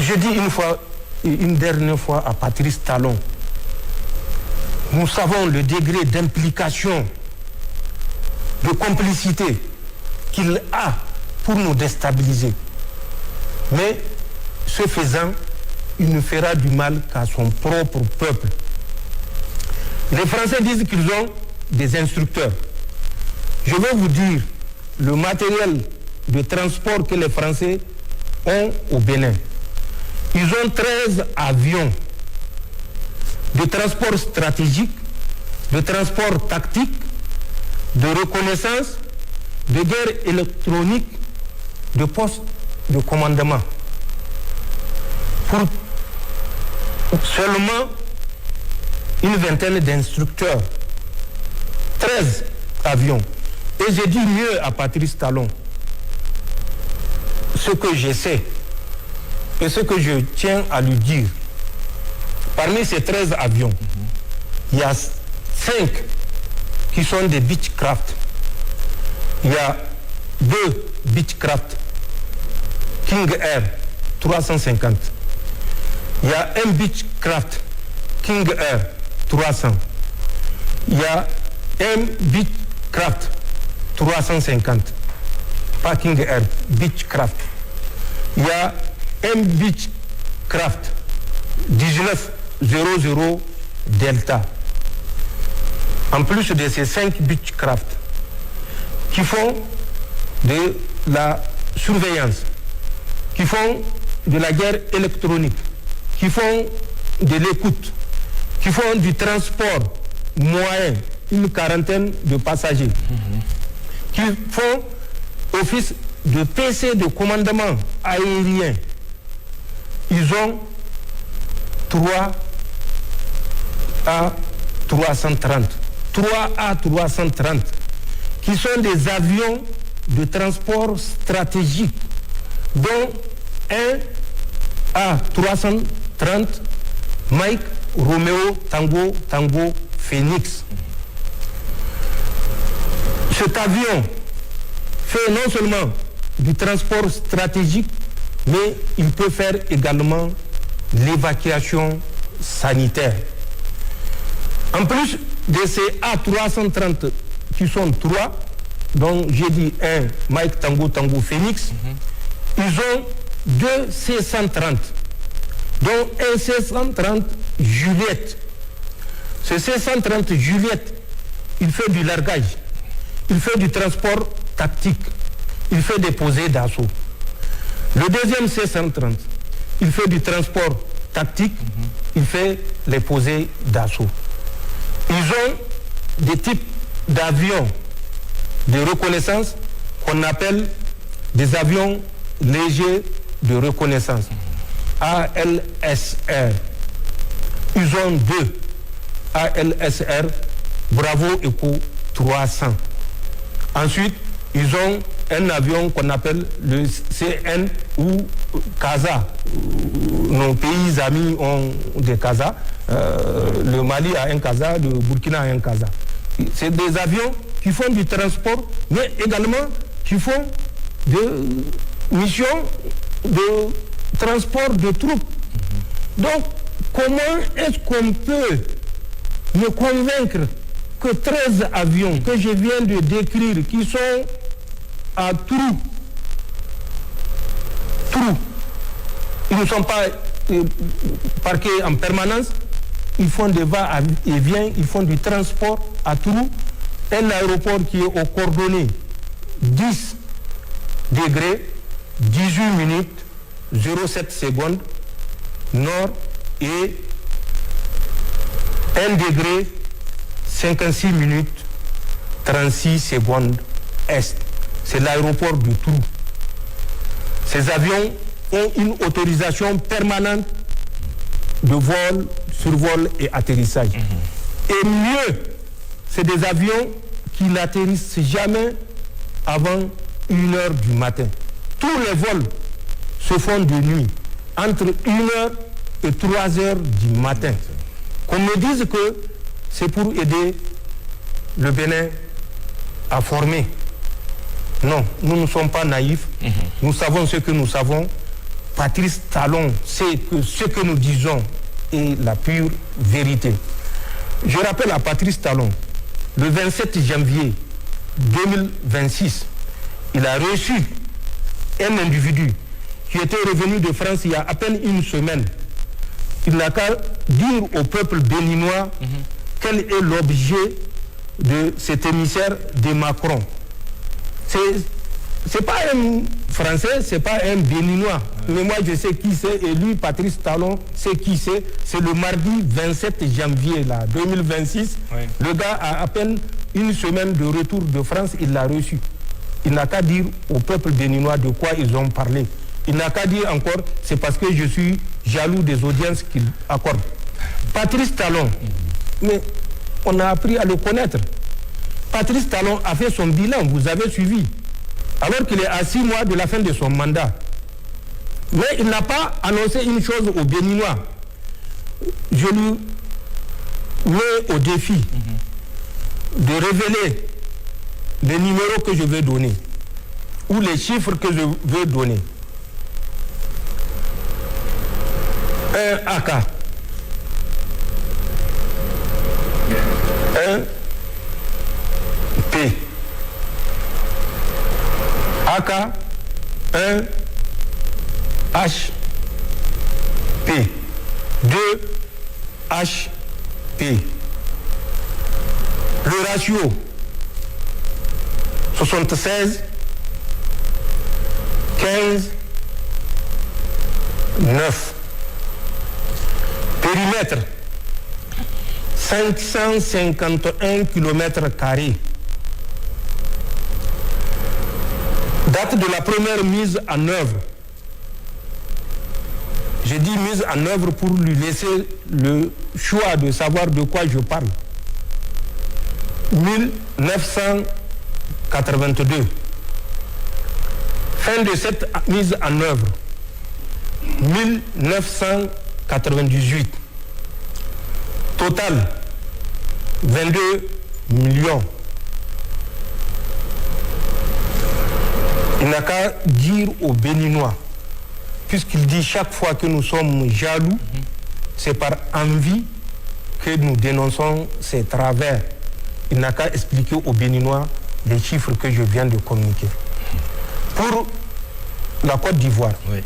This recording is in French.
Je dis une dernière fois à Patrice Talon, nous savons le degré d'implication, de complicité qu'il a pour nous déstabiliser. Mais ce faisant, il ne fera du mal qu'à son propre peuple. Les Français disent qu'ils ont des instructeurs. Je vais vous dire le matériel de transport que les Français ont au Bénin. Ils ont 13 avions de transport stratégique, de transport tactique, de reconnaissance, de guerre électronique, de poste de commandement. Pour seulement une vingtaine d'instructeurs, 13 avions. Et j'ai dit mieux à Patrice Talon, ce que je sais et ce que je tiens à lui dire. Parmi ces 13 avions, il y a 5 qui sont des Beechcraft. Il y a 2 Beechcraft King Air 350. Il y a un Beechcraft King Air 300. Il y a un Beechcraft 350. Pas King Air, Beechcraft. Il y a un Beechcraft 1900 Delta. En plus de ces 5 Beechcraft qui font de la surveillance, qui font de la guerre électronique, qui font de l'écoute, qui font du transport moyen, une quarantaine de passagers, qui font office de PC de commandement aérien. Ils ont 3 A330, qui sont des avions de transport stratégique, dont un A330 Mike Romeo Tango Phoenix. Cet avion fait non seulement du transport stratégique, mais il peut faire également l'évacuation sanitaire. En plus de ces A330 qui sont 3, dont j'ai dit un Mike Tango Phoenix, ils ont 2 C-130, dont un C-130 Juliette. Ce C-130 Juliette, il fait du largage, il fait du transport tactique, il fait des posées d'assaut. Le deuxième C-130, il fait du transport tactique, il fait les posées d'assaut. Ils ont des types d'avions de reconnaissance qu'on appelle des avions légers de reconnaissance, ALSR. Ils ont 2 ALSR Bravo Echo 300. Ensuite, ils ont un avion qu'on appelle le CN ou CASA. Nos pays amis ont des CASA. Le Mali a un CASA, le Burkina a un CASA. C'est des avions qui font du transport, mais également qui font des missions de transport de troupes. Donc, comment est-ce qu'on peut me convaincre que 13 avions que je viens de décrire, qui sont à trous, ils ne sont pas parqués en permanence, ils font des va-et-vient, ils font du transport à trous, un aéroport qui est aux coordonnées 10 degrés, 18 minutes, 07 secondes, nord, et 1 degré, 56 minutes, 36 secondes, est. C'est l'aéroport du Trou. Ces avions ont une autorisation permanente de vol, survol et atterrissage. Et mieux, c'est des avions qui n'atterrissent jamais avant 1h du matin. Tous les vols se font de nuit, entre 1h et 3h du matin. Qu'on me dise que c'est pour aider le Bénin à former. Non, nous ne sommes pas naïfs. Nous savons ce que nous savons. Patrice Talon sait que ce que nous disons est la pure vérité. Je rappelle à Patrice Talon, le 27 janvier 2026, il a reçu un individu qui était revenu de France il y a à peine une semaine. Il n'a qu'à dire au peuple béninois quel est l'objet de cet émissaire de Macron. C'est pas un Français, c'est pas un Béninois. Mais moi, je sais qui c'est, et lui, Patrice Talon, sait qui c'est. C'est le mardi 27 janvier là, 2026. Oui. Le gars a à peine une semaine de retour de France, il l'a reçu. Il n'a qu'à dire au peuple béninois de quoi ils ont parlé. Il n'a qu'à dire encore, c'est parce que je suis jaloux des audiences qu'il accorde. Patrice Talon, mais on a appris à le connaître. Patrice Talon a fait son bilan, vous avez suivi, alors qu'il est à 6 mois de la fin de son mandat. Mais il n'a pas annoncé une chose aux Béninois. Je lui mets au défi de révéler les numéros que je vais donner ou les chiffres que je veux donner. Un AK, un P, AK, un H, P, 2 H, P. Le ratio 76, 15, 9. Périmètre 551 km². Date de la première mise en œuvre. J'ai dit mise en œuvre pour lui laisser le choix de savoir de quoi je parle. 1982. Fin de cette mise en œuvre. 1998. Total 22 millions. Il n'a qu'à dire aux Béninois, puisqu'il dit chaque fois que nous sommes jaloux, c'est par envie que nous dénonçons ces travers. Il n'a qu'à expliquer aux Béninois les chiffres que je viens de communiquer. Pour la Côte d'Ivoire, oui.